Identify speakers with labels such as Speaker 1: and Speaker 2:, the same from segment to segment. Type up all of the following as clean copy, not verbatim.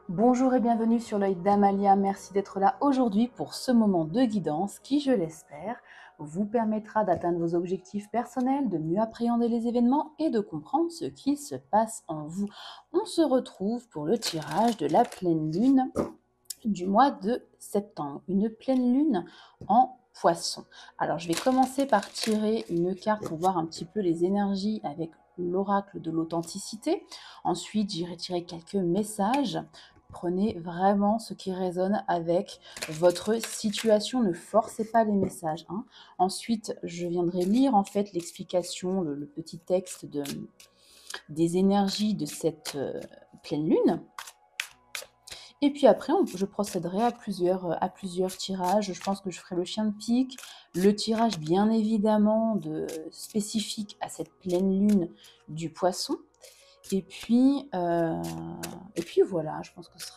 Speaker 1: Bonjour et bienvenue sur l'œil d'Amalia. Merci d'être là aujourd'hui pour ce moment de guidance qui, je l'espère, vous permettra d'atteindre vos objectifs personnels, de mieux appréhender les événements et de comprendre ce qui se passe en vous. On se retrouve pour le tirage de la pleine lune du mois de septembre, une pleine lune en Poisson. Alors, je vais commencer par tirer une carte pour voir un petit peu les énergies avec l'oracle de l'authenticité. Ensuite, j'irai tirer quelques messages. Prenez vraiment ce qui résonne avec votre situation. Ne forcez pas les messages, hein. Ensuite, je viendrai lire en fait l'explication, le petit texte des énergies de cette pleine lune. Et puis après, je procéderai à plusieurs tirages. Je pense que je ferai le chien de pique, le tirage bien évidemment spécifique à cette pleine lune du Poisson. Et puis voilà, je pense que ce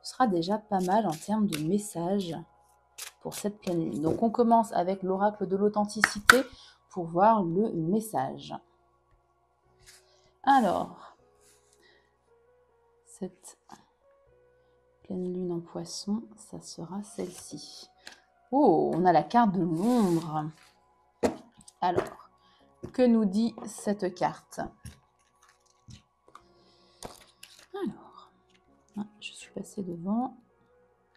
Speaker 1: sera déjà pas mal en termes de messages pour cette pleine lune. Donc on commence avec l'oracle de l'authenticité pour voir le message. Alors, cette pleine lune en Poisson, ça sera celle-ci. Oh, on a la carte de l'ombre. Alors, que nous dit cette carte? Alors, je suis passée devant.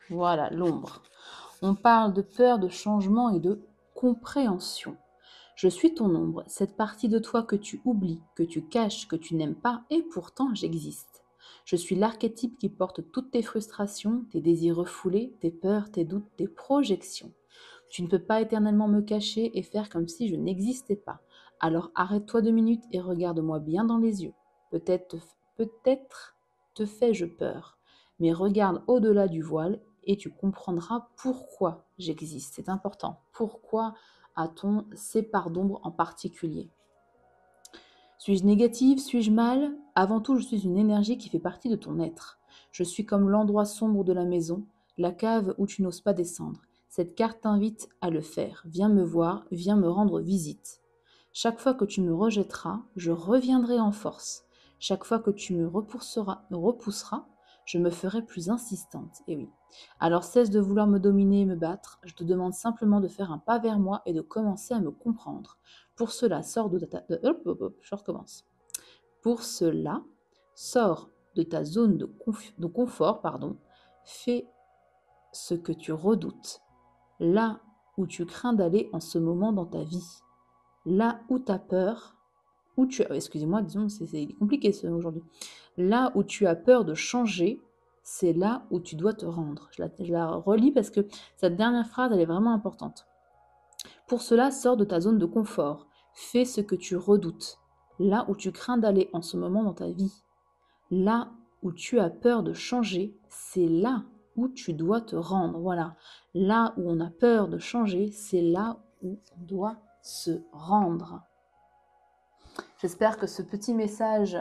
Speaker 1: Voilà, l'ombre. On parle de peur, de changement et de compréhension. Je suis ton ombre, cette partie de toi que tu oublies, que tu caches, que tu n'aimes pas, et pourtant j'existe. Je suis l'archétype qui porte toutes tes frustrations, tes désirs refoulés, tes peurs, tes doutes, tes projections. Tu ne peux pas éternellement me cacher et faire comme si je n'existais pas. Alors arrête-toi 2 minutes et regarde-moi bien dans les yeux. Peut-être te fais-je peur, mais regarde au-delà du voile et tu comprendras pourquoi j'existe. C'est important. Pourquoi a-t-on ces parts d'ombre en particulier? Suis-je négative? Suis-je mal? Avant tout, je suis une énergie qui fait partie de ton être. Je suis comme l'endroit sombre de la maison, la cave où tu n'oses pas descendre. Cette carte t'invite à le faire. Viens me voir, viens me rendre visite. Chaque fois que tu me rejetteras, je reviendrai en force. Chaque fois que tu me repousseras, je me ferai plus insistante. Et oui. Alors cesse de vouloir me dominer et me battre. Je te demande simplement de faire un pas vers moi et de commencer à me comprendre. Pour cela, je recommence. Pour cela, sors de ta zone de confort, fais ce que tu redoutes, là où tu crains d'aller en ce moment dans ta vie, là où tu as peur, excusez-moi, disons, c'est compliqué aujourd'hui. Là où tu as peur de changer, c'est là où tu dois te rendre. Je la relis parce que cette dernière phrase, elle est vraiment importante. Pour cela, sors de ta zone de confort. Fais ce que tu redoutes, là où tu crains d'aller en ce moment dans ta vie. Là où tu as peur de changer, c'est là où tu dois te rendre. Voilà. Là où on a peur de changer, c'est là où on doit se rendre. J'espère que ce petit message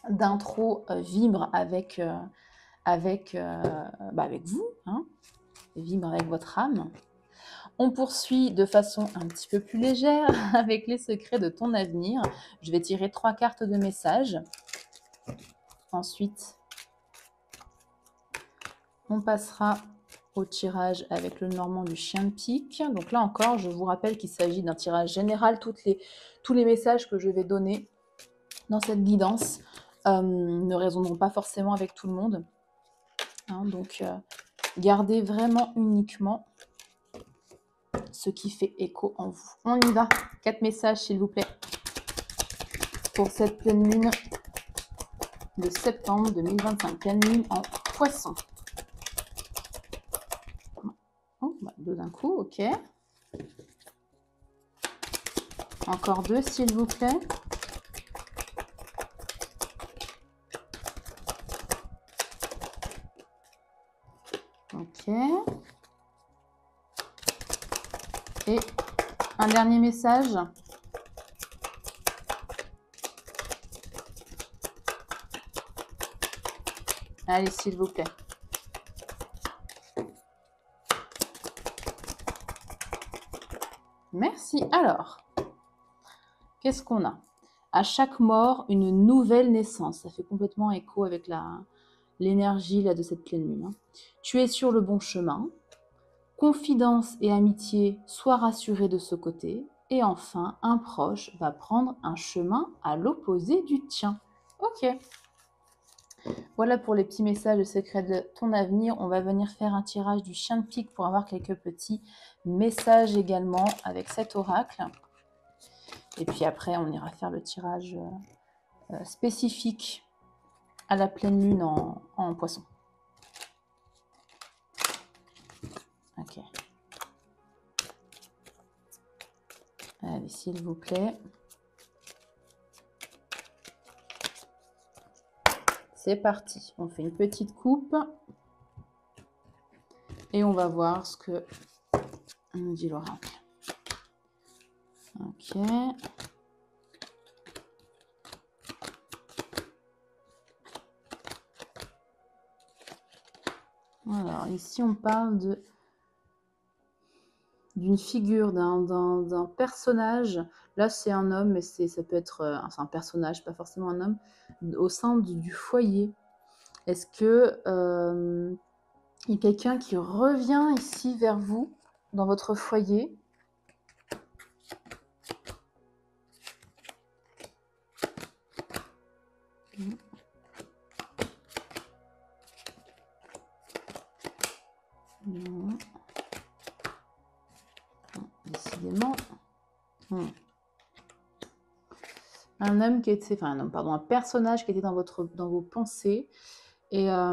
Speaker 1: d'intro vibre avec vous, hein, vibre avec votre âme. On poursuit de façon un petit peu plus légère avec les secrets de ton avenir. Je vais tirer 3 cartes de messages. Ensuite, on passera au tirage avec le normand du chien de pique. Donc là encore, je vous rappelle qu'il s'agit d'un tirage général. Tous les messages que je vais donner dans cette guidance ne résonneront pas forcément avec tout le monde. Hein, donc, gardez vraiment uniquement ce qui fait écho en vous. On y va. 4 messages, s'il vous plaît, pour cette pleine lune de septembre 2025. Pleine lune en Poisson. Oh, 2 d'un coup, ok. Encore 2, s'il vous plaît. Ok. Et un dernier message. Allez, s'il vous plaît. Merci. Alors, qu'est-ce qu'on a? À chaque mort, une nouvelle naissance. Ça fait complètement écho avec l'énergie là de cette pleine lune. Hein. Tu es sur le bon chemin. Confidence et amitié, sois rassuré de ce côté. Et enfin, un proche va prendre un chemin à l'opposé du tien. Ok. Voilà pour les petits messages secrets de ton avenir. On va venir faire un tirage du chien de pique pour avoir quelques petits messages également avec cet oracle. Et puis après, on ira faire le tirage spécifique à la pleine lune en poisson. Ok. Allez, s'il vous plaît. C'est parti. On fait une petite coupe. Et on va voir ce que nous dit l'oracle. Ok. Alors, ici, on parle d'une figure, d'un personnage. Là, c'est un homme, mais ça peut être c'est un personnage, pas forcément un homme, au sein du foyer. Est-ce que il y a quelqu'un qui revient ici vers vous, dans votre foyer? Non. Décidément. Un homme qui était, enfin un homme, pardon, un personnage qui était dans vos pensées. Et il y a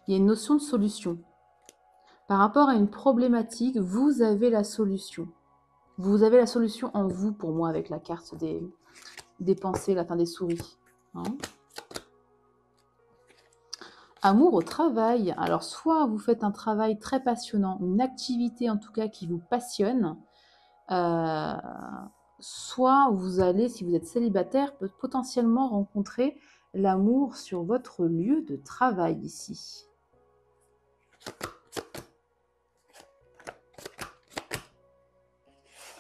Speaker 1: une notion de solution. Par rapport à une problématique, vous avez la solution. Vous avez la solution en vous, pour moi, avec la carte des pensées, la fin des souris. Hein. Amour au travail. Alors, soit vous faites un travail très passionnant, une activité en tout cas qui vous passionne, soit vous allez, si vous êtes célibataire, potentiellement rencontrer l'amour sur votre lieu de travail ici.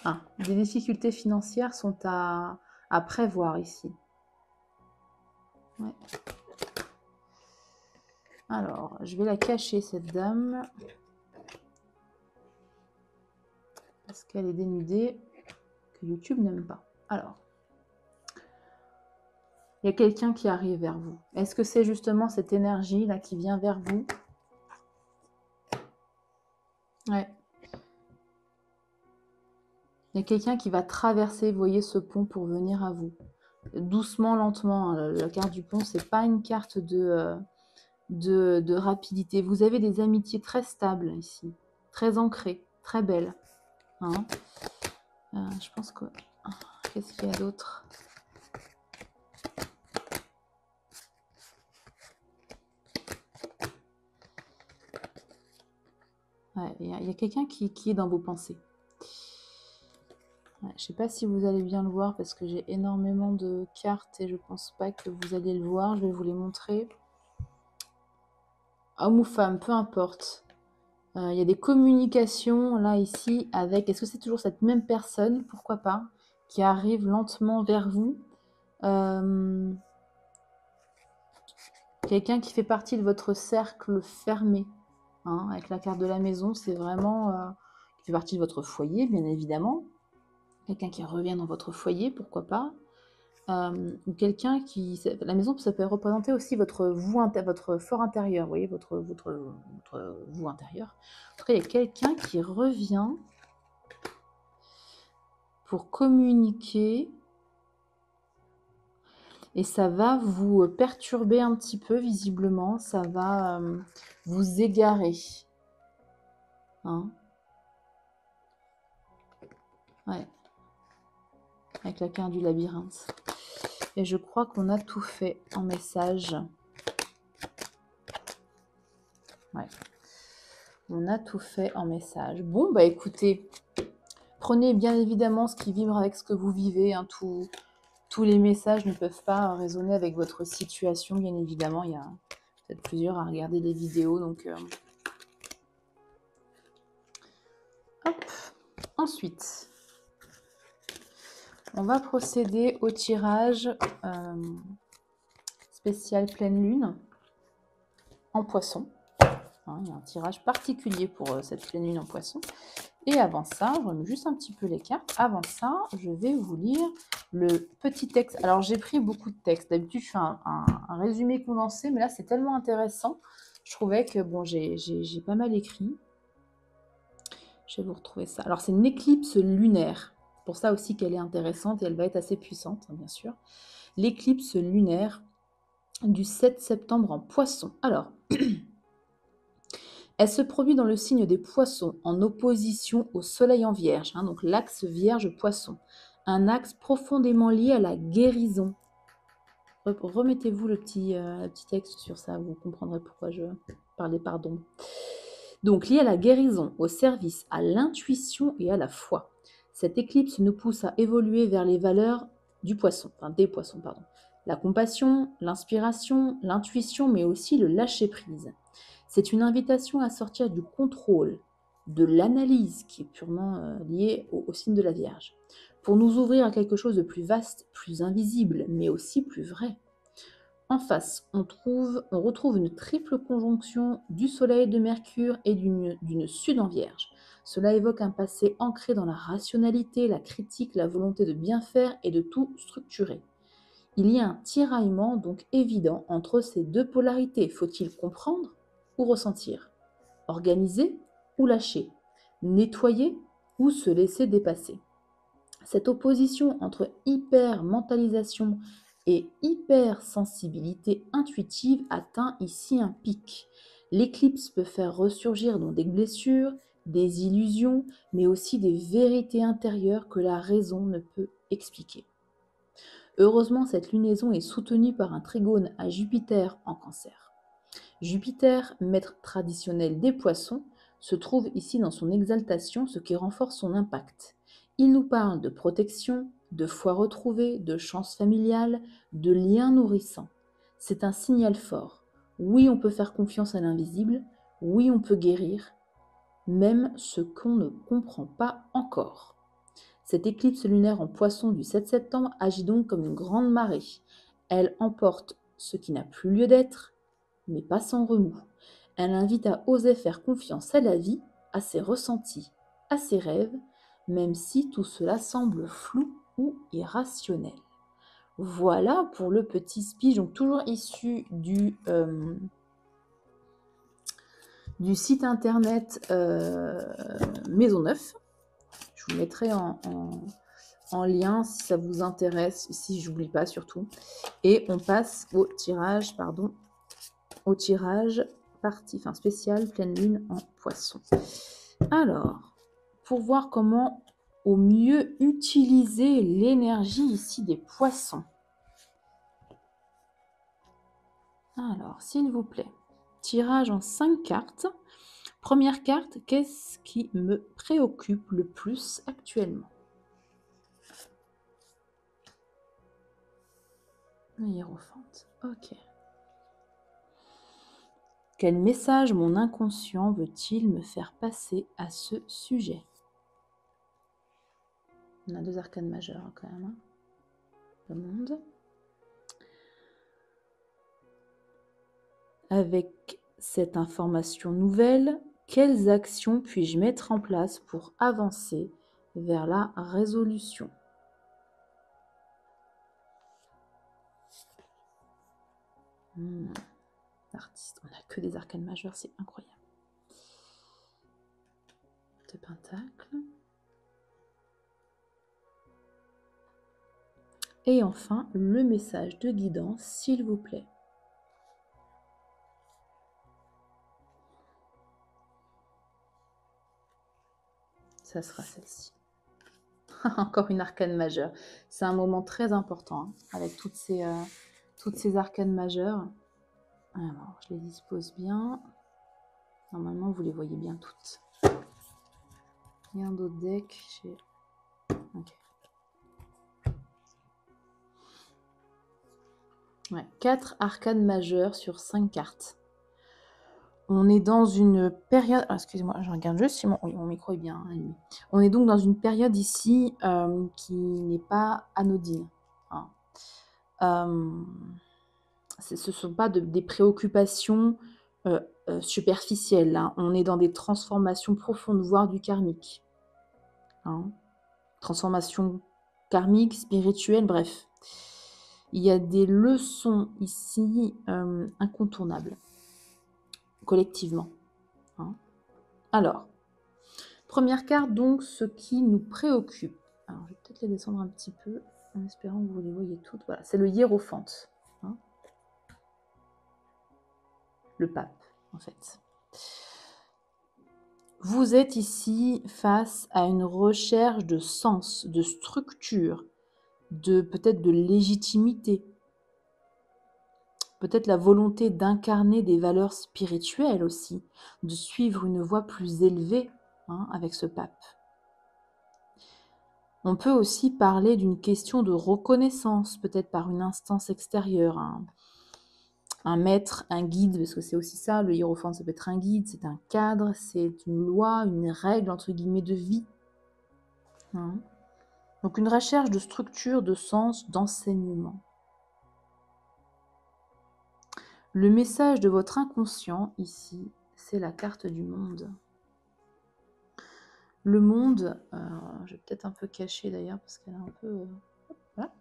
Speaker 1: Ah, des difficultés financières sont à prévoir ici. Ouais. Alors, je vais la cacher, cette dame. Parce qu'elle est dénudée, que YouTube n'aime pas. Alors, il y a quelqu'un qui arrive vers vous. Est-ce que c'est justement cette énergie-là qui vient vers vous? Ouais. Il y a quelqu'un qui va traverser, vous voyez, ce pont pour venir à vous. Doucement, lentement. Hein. La carte du pont, c'est pas une carte de rapidité. Vous avez des amitiés très stables ici, très ancrées, très belles. Hein. Je pense que... Qu'est-ce qu'il y a d'autre? Ouais, il y a quelqu'un qui est dans vos pensées. Ouais, je ne sais pas si vous allez bien le voir parce que j'ai énormément de cartes et je ne pense pas que vous allez le voir. Je vais vous les montrer. Homme ou femme, peu importe. Il y a des communications là, ici, avec... Est-ce que c'est toujours cette même personne? Pourquoi pas? Qui arrive lentement vers vous. Quelqu'un qui fait partie de votre cercle fermé. Hein, avec la carte de la maison, c'est vraiment... qui fait partie de votre foyer, bien évidemment. Quelqu'un qui revient dans votre foyer, pourquoi pas. Ou quelqu'un qui... La maison, ça peut représenter aussi votre fort intérieur, vous voyez, votre vous intérieur. En tout cas, il y a quelqu'un qui revient pour communiquer et ça va vous perturber un petit peu, visiblement. Ça va vous égarer. Hein? Ouais. Avec la carte du labyrinthe. Et je crois qu'on a tout fait en message. Ouais. On a tout fait en message. Bon, bah écoutez, prenez bien évidemment ce qui vibre avec ce que vous vivez. Hein. Tous les messages ne peuvent pas résonner avec votre situation, bien évidemment. Il y a peut-être plusieurs à regarder les vidéos. Donc, hop. Ensuite, on va procéder au tirage spécial pleine lune en poisson. Hein, il y a un tirage particulier pour cette pleine lune en poisson. Et avant ça, je remets juste un petit peu les cartes. Avant ça, je vais vous lire le petit texte. Alors, j'ai pris beaucoup de textes. D'habitude, je fais un résumé condensé, mais là, c'est tellement intéressant. Je trouvais que, bon, j'ai pas mal écrit. Je vais vous retrouver ça. Alors, c'est une éclipse lunaire. C'est pour ça aussi qu'elle est intéressante et elle va être assez puissante, bien sûr. L'éclipse lunaire du 7 septembre en Poisson. Alors, elle se produit dans le signe des Poissons, en opposition au Soleil en Vierge, hein, donc l'axe Vierge-Poisson. Un axe profondément lié à la guérison. Remettez-vous le petit texte sur ça, vous comprendrez pourquoi je parlais pardon. Donc, lié à la guérison, au service, à l'intuition et à la foi. Cette éclipse nous pousse à évoluer vers les valeurs du poisson, enfin des poissons, pardon. La compassion, l'inspiration, l'intuition, mais aussi le lâcher-prise. C'est une invitation à sortir du contrôle, de l'analyse, qui est purement liée au signe de la Vierge, pour nous ouvrir à quelque chose de plus vaste, plus invisible, mais aussi plus vrai. En face, on retrouve une triple conjonction du Soleil, de Mercure et d'une Sud en Vierge. Cela évoque un passé ancré dans la rationalité, la critique, la volonté de bien faire et de tout structurer. Il y a un tiraillement donc évident entre ces deux polarités. Faut-il comprendre ou ressentir? Organiser ou lâcher? Nettoyer ou se laisser dépasser? Cette opposition entre hyper-mentalisation et hypersensibilité intuitive atteint ici un pic. L'éclipse peut faire ressurgir dans des blessures, des illusions, mais aussi des vérités intérieures que la raison ne peut expliquer. Heureusement, cette lunaison est soutenue par un trigone à Jupiter en Cancer. Jupiter, maître traditionnel des poissons, se trouve ici dans son exaltation, ce qui renforce son impact. Il nous parle de protection, de foi retrouvée, de chance familiale, de liens nourrissants. C'est un signal fort. Oui, on peut faire confiance à l'invisible, oui, on peut guérir, même ce qu'on ne comprend pas encore. Cette éclipse lunaire en Poisson du 7 septembre agit donc comme une grande marée. Elle emporte ce qui n'a plus lieu d'être, mais pas sans remous. Elle invite à oser faire confiance à la vie, à ses ressentis, à ses rêves, même si tout cela semble flou ou irrationnel. Voilà pour le petit speech, donc toujours issu du site internet Maison Neuf. Je vous mettrai en lien si ça vous intéresse, si j'oublie pas surtout. Et on passe au tirage, partie, spécial pleine lune en Poisson. Alors, pour voir comment au mieux utiliser l'énergie ici des Poissons. Alors, s'il vous plaît, tirage en 5 cartes. Première carte, qu'est-ce qui me préoccupe le plus actuellement? Hiérophante, ok. Quel message mon inconscient veut-il me faire passer à ce sujet? On a 2 arcanes majeures quand même. Hein. Le monde. Avec cette information nouvelle, quelles actions puis-je mettre en place pour avancer vers la résolution? Artiste, on n'a que des arcanes majeures, c'est incroyable. De pentacles. Et enfin, le message de guidance, s'il vous plaît. Ça sera celle-ci. Encore une arcane majeure. C'est un moment très important hein, avec toutes ces arcanes majeures. Alors, je les dispose bien. Normalement, vous les voyez bien toutes. Il y a un autre deck. Ok. Ouais, 4 arcanes majeures sur 5 cartes. On est dans une période... excusez-moi, je regarde juste si mon micro est bien allumé. On est donc dans une période ici qui n'est pas anodine. Hein. ce ne sont pas des préoccupations superficielles. Là. On est dans des transformations profondes, voire du karmique. Hein. Transformation karmique, spirituelle, bref. Il y a des leçons ici incontournables, collectivement. Hein. Alors, première carte, donc, ce qui nous préoccupe. Alors, je vais peut-être les descendre un petit peu, en espérant que vous les voyez toutes. Voilà, c'est le hiérophante. Hein. Le pape, en fait. Vous êtes ici face à une recherche de sens, de structure, peut-être de légitimité, peut-être la volonté d'incarner des valeurs spirituelles aussi, de suivre une voie plus élevée avec ce pape. On peut aussi parler d'une question de reconnaissance, peut-être par une instance extérieure, un maître, un guide, parce que c'est aussi ça, le hiérophante, ça peut être un guide, c'est un cadre, c'est une loi, une règle, entre guillemets, de vie. Hein. Donc une recherche de structure, de sens, d'enseignement. Le message de votre inconscient, ici, c'est la carte du monde. Le monde, je vais peut-être un peu cacher d'ailleurs, parce qu'elle est un peu... voilà.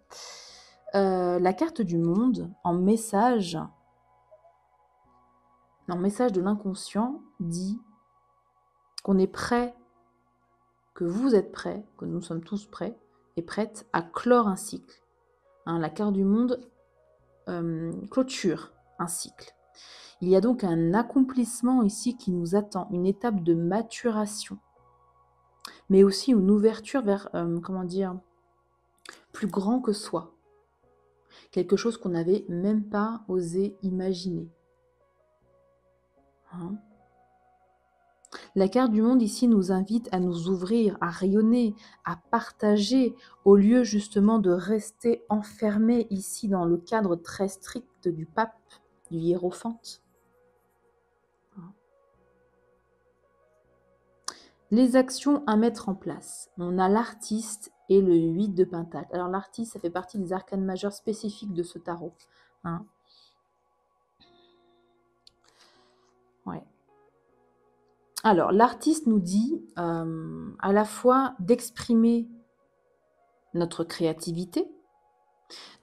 Speaker 1: La carte du monde, en message de l'inconscient, dit qu'on est prêt, que vous êtes prêts, que nous sommes tous prêts et prêtes à clore un cycle. Hein, la carte du monde clôture un cycle. Il y a donc un accomplissement ici qui nous attend, une étape de maturation, mais aussi une ouverture vers, plus grand que soi. Quelque chose qu'on n'avait même pas osé imaginer. Hein? La carte du monde ici nous invite à nous ouvrir, à rayonner, à partager, au lieu justement de rester enfermés ici dans le cadre très strict du pape, du hiérophante. Les actions à mettre en place. On a l'artiste et le 8 de Pentacle. Alors l'artiste, ça fait partie des arcanes majeures spécifiques de ce tarot. Hein. Ouais. Alors l'artiste nous dit à la fois d'exprimer notre créativité,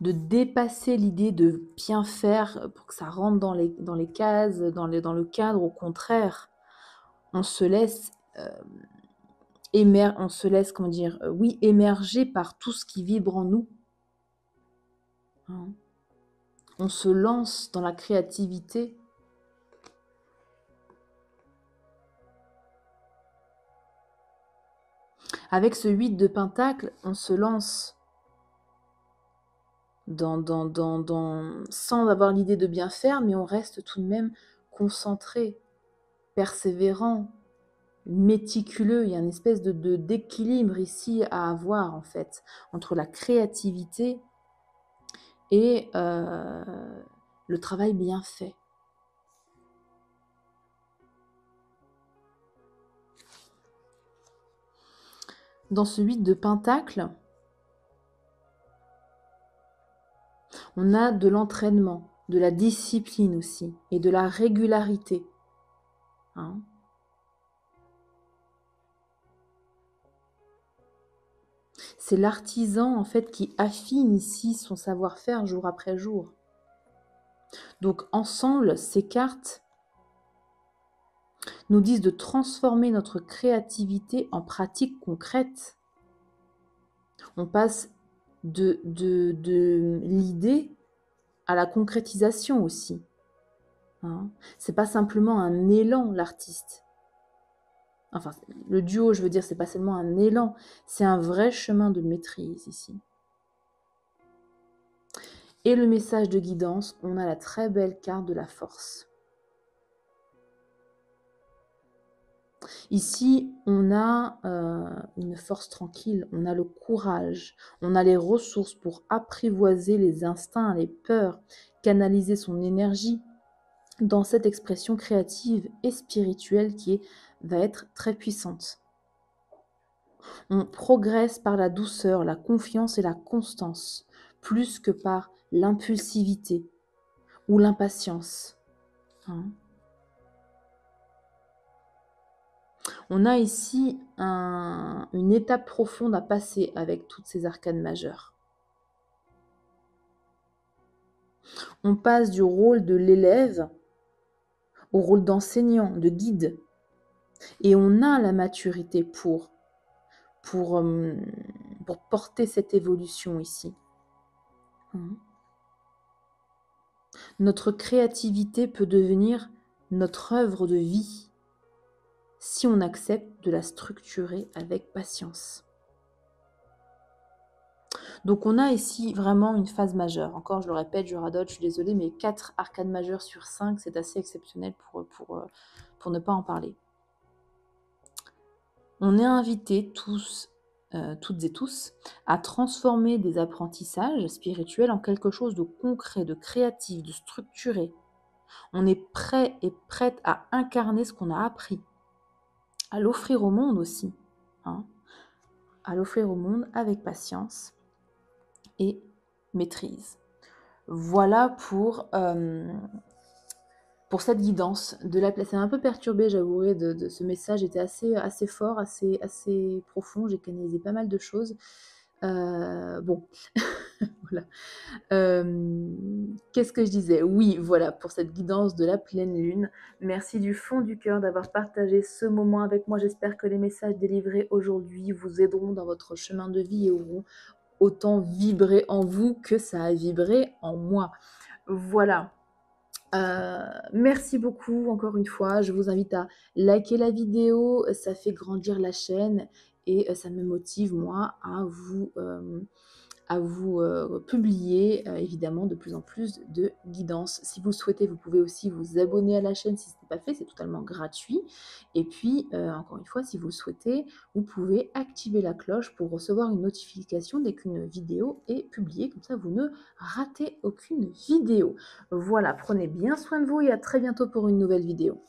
Speaker 1: de dépasser l'idée de bien faire pour que ça rentre dans les cases, dans le cadre. Au contraire, on se laisse... émerger par tout ce qui vibre en nous. Hein. On se lance dans la créativité. Avec ce 8 de Pentacle, on se lance sans avoir l'idée de bien faire, mais on reste tout de même concentré, persévérant, méticuleux. Il y a une espèce d'équilibre ici à avoir, en fait, entre la créativité et le travail bien fait. Dans ce 8 de Pentacle, on a de l'entraînement, de la discipline aussi, et de la régularité. Hein. C'est l'artisan en fait qui affine ici son savoir-faire jour après jour. Donc ensemble, ces cartes nous disent de transformer notre créativité en pratique concrète. On passe de l'idée à la concrétisation aussi. Hein. C'est pas simplement un élan, l'artiste. Enfin, le duo, je veux dire, c'est pas seulement un élan, c'est un vrai chemin de maîtrise ici. Et le message de guidance, on a la très belle carte de la force. Ici, on a une force tranquille, on a le courage, on a les ressources pour apprivoiser les instincts, les peurs, canaliser son énergie dans cette expression créative et spirituelle qui va être très puissante. On progresse par la douceur, la confiance et la constance, plus que par l'impulsivité ou l'impatience. Hein. On a ici une étape profonde à passer avec toutes ces arcanes majeures. On passe du rôle de l'élève au rôle d'enseignant, de guide. Et on a la maturité pour porter cette évolution ici. Notre créativité peut devenir notre œuvre de vie si on accepte de la structurer avec patience. Donc on a ici vraiment une phase majeure. Encore, je le répète, je radote, je suis désolée, mais 4 arcanes majeures sur 5, c'est assez exceptionnel pour ne pas en parler. On est invités toutes et tous, à transformer des apprentissages spirituels en quelque chose de concret, de créatif, de structuré. On est prêt et prête à incarner ce qu'on a appris, à l'offrir au monde aussi, hein, à l'offrir au monde avec patience et maîtrise. Voilà pour cette guidance de la place. Ça m'a un peu perturbée, j'avouerai, de ce message était assez fort, assez profond. J'ai canalisé pas mal de choses. Bon, voilà. Qu'est-ce que je disais? Oui, voilà, pour cette guidance de la pleine lune. Merci du fond du cœur d'avoir partagé ce moment avec moi. J'espère que les messages délivrés aujourd'hui vous aideront dans votre chemin de vie et auront autant vibré en vous que ça a vibré en moi. Voilà. Merci beaucoup encore une fois. Je vous invite à liker la vidéo. Ça fait grandir la chaîne et ça me motive, moi, à vous publier évidemment de plus en plus de guidance. Si vous le souhaitez, vous pouvez aussi vous abonner à la chaîne si ce n'est pas fait, c'est totalement gratuit. Et puis, encore une fois, si vous le souhaitez, vous pouvez activer la cloche pour recevoir une notification dès qu'une vidéo est publiée. Comme ça, vous ne ratez aucune vidéo. Voilà, prenez bien soin de vous et à très bientôt pour une nouvelle vidéo.